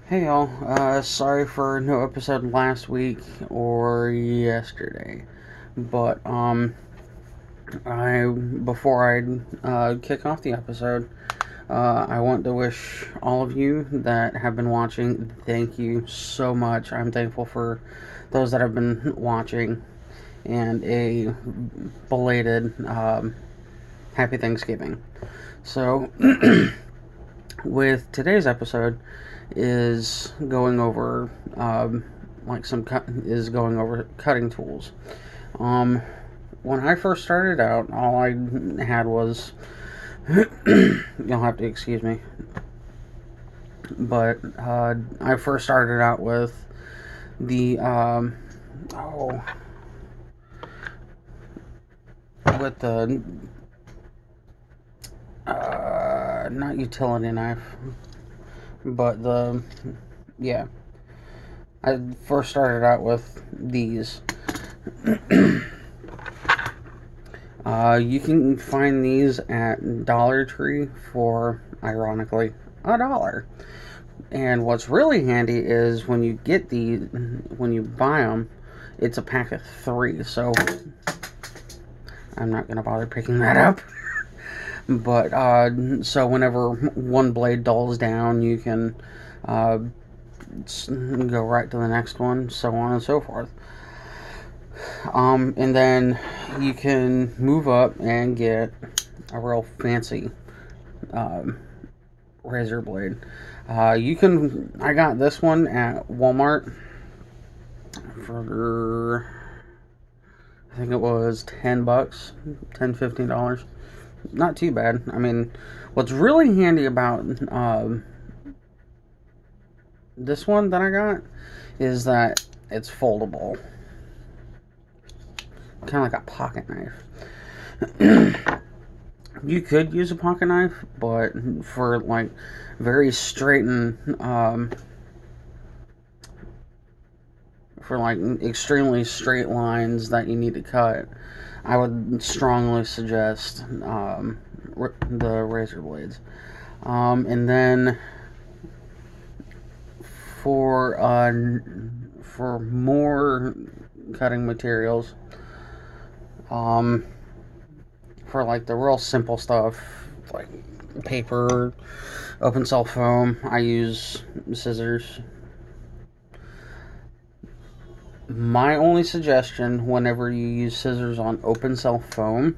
Hey y'all, sorry for no episode last week or yesterday, but I before I kick off the episode, I want to wish all of you that have been watching, thank you so much. I'm thankful for those that have been watching, and a belated Happy Thanksgiving. So, with today's episode is going over going over cutting tools. Um, when I first started out, all I had was you'll have to excuse me, but I first started out with the oh with the not utility knife, but yeah, I first started out with these. You can find these at Dollar Tree for, ironically, $1. And what's really handy is when you buy them, it's a pack of 3. So I'm not gonna bother picking that up. But so whenever one blade dulls down, you can go right to the next one, so on and so forth. And then you can move up and get a real fancy razor blade. I got this one at Walmart for, I think it was $10, $15. Not too bad. I mean, what's really handy about this one that I got is that it's foldable. Kind of like a pocket knife. You could use a pocket knife, but for like very straight and for like extremely straight lines that you need to cut, I would strongly suggest the razor blades. And then for more cutting materials, for like the real simple stuff like paper, open cell foam, I use scissors. My only suggestion whenever you use scissors on open cell foam,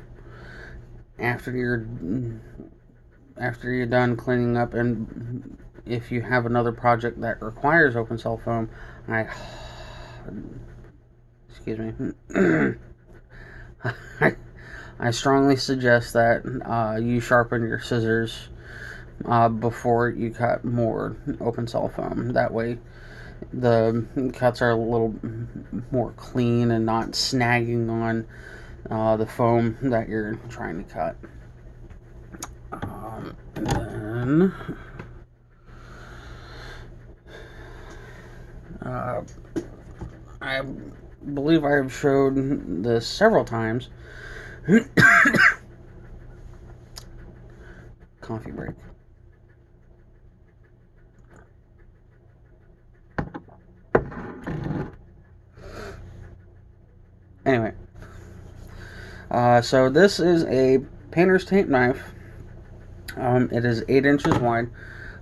after you're done cleaning up, and if you have another project that requires open cell foam, excuse me, I strongly suggest that you sharpen your scissors before you cut more open cell foam. That way the cuts are a little more clean and not snagging on the foam that you're trying to cut. And then I believe I have showed this several times. Coffee break. Anyway, so this is a painter's tape knife. It is 8 inches wide.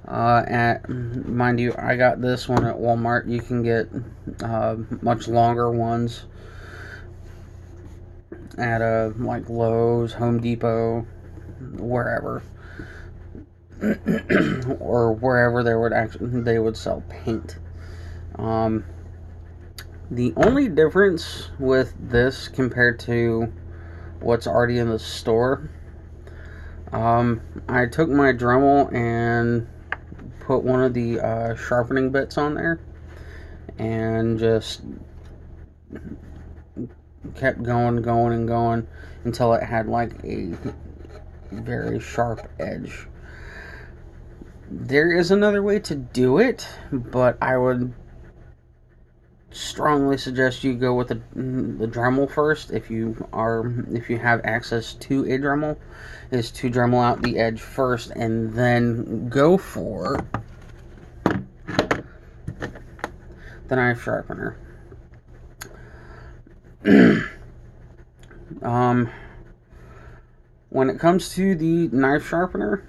Mind you, I got this one at Walmart. You can get much longer ones at like Lowe's, Home Depot, wherever, or wherever they would sell paint. The only difference with this compared to what's already in the store, I took my Dremel and put one of the sharpening bits on there and just kept going until it had like a very sharp edge. There is another way to do it, but I would strongly suggest you go with the Dremel first if you have access to a Dremel, is to Dremel out the edge first and then go for the knife sharpener. When it comes to the knife sharpener,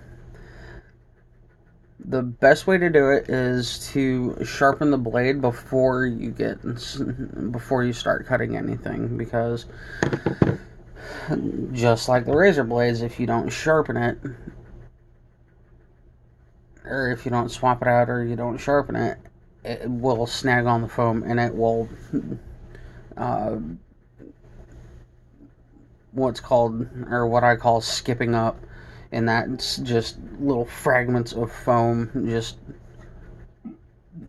the best way to do it is to sharpen the blade before you start cutting anything, because just like the razor blades, if you don't sharpen it, or if you don't swap it out, or you don't sharpen it, it will snag on the foam, and it will what I call skipping up, and that's just little fragments of foam, just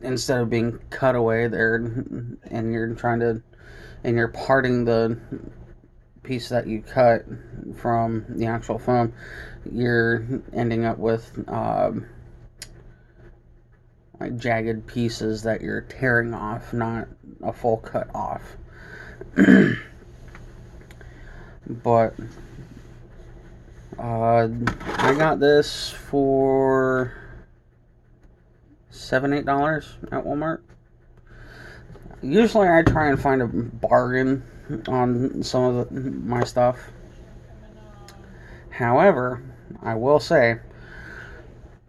instead of being cut away there, and you're parting the piece that you cut from the actual foam, you're ending up with like jagged pieces that you're tearing off, not a full cut off. But I got this for $7-8 at Walmart. Usually I try and find a bargain on some of my stuff. However, I will say,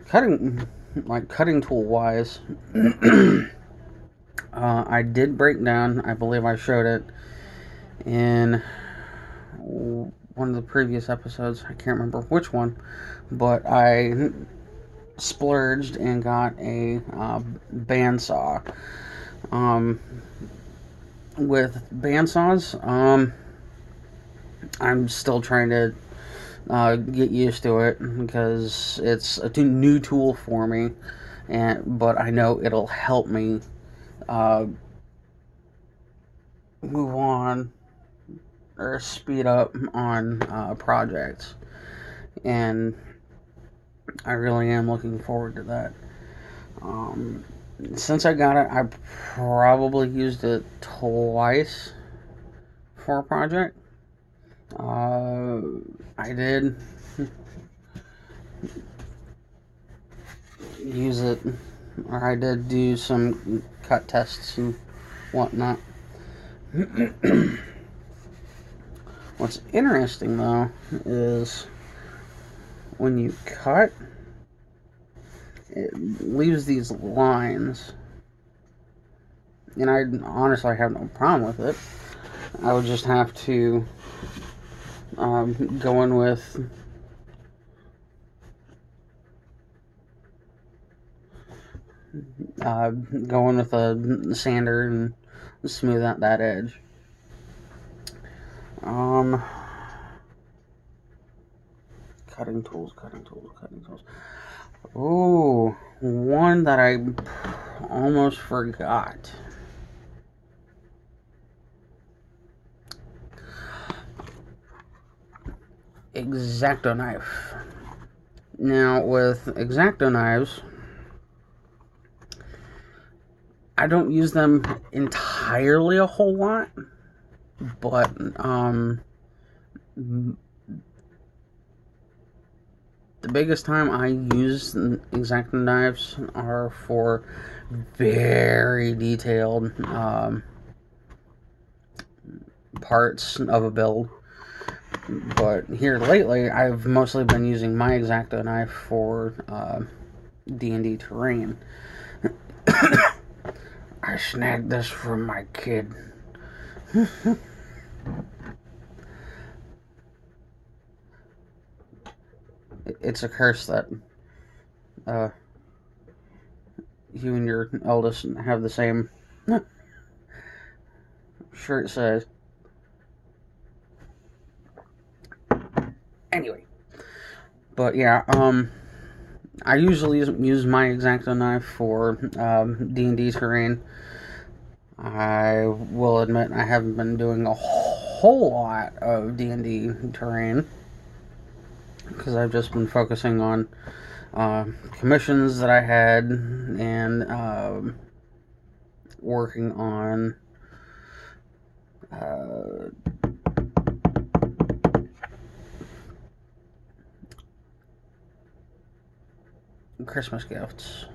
cutting tool wise, I did break down, I believe I showed it in one of the previous episodes, I can't remember which one, but I splurged and got a bandsaw. With bandsaws, I'm still trying to get used to it, because it's a new tool for me, but I know it'll help me move on or speed up on projects, and I really am looking forward to that. Since I got it, I probably used it twice for a project. I did use it, or I did do some cut tests and whatnot. What's interesting, though, is when you cut, it leaves these lines, and I honestly have no problem with it. I would just have to go in with a sander and smooth out that edge. Cutting tools. Oh, one that I almost forgot. X-Acto knife. Now, with X-Acto knives, I don't use them entirely a whole lot, but the biggest time I use X-Acto knives are for very detailed parts of a build. But here lately, I've mostly been using my X-Acto knife for D&D terrain. I snagged this from my kid. It's a curse that you and your eldest have the same shirt size. Anyway, but yeah, I usually use my X-Acto knife for D&D terrain. I will admit I haven't been doing a whole lot of D&D terrain, because I've just been focusing on commissions that I had, and working on Christmas gifts.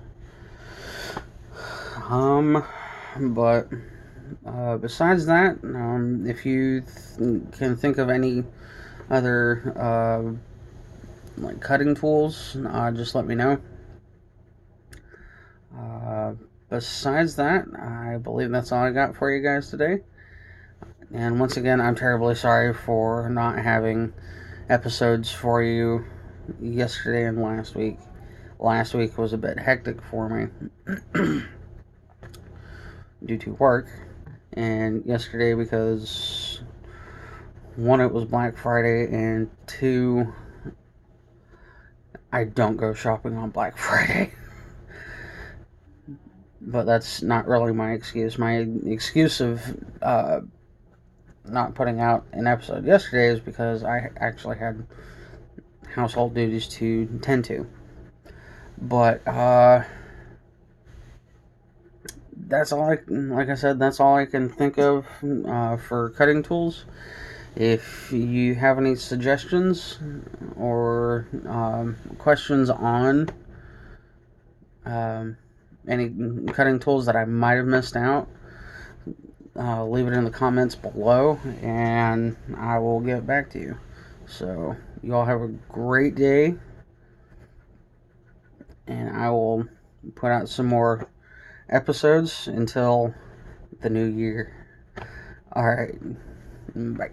But besides that, if you can think of any other like cutting tools, just let me know. Besides that, I believe that's all I got for you guys today. And once again, I'm terribly sorry for not having episodes for you yesterday and last week. Last week was a bit hectic for me due to work, and yesterday because one, it was Black Friday, and two, I don't go shopping on Black Friday. But that's not really my excuse. My excuse of not putting out an episode yesterday is because I actually had household duties to tend to. But that's all like I said, that's all I can think of for cutting tools. If you have any suggestions or questions on any cutting tools that I might have missed out, leave it in the comments below, and I will get back to you. So, you all have a great day, and I will put out some more episodes until the new year. Alright, bye.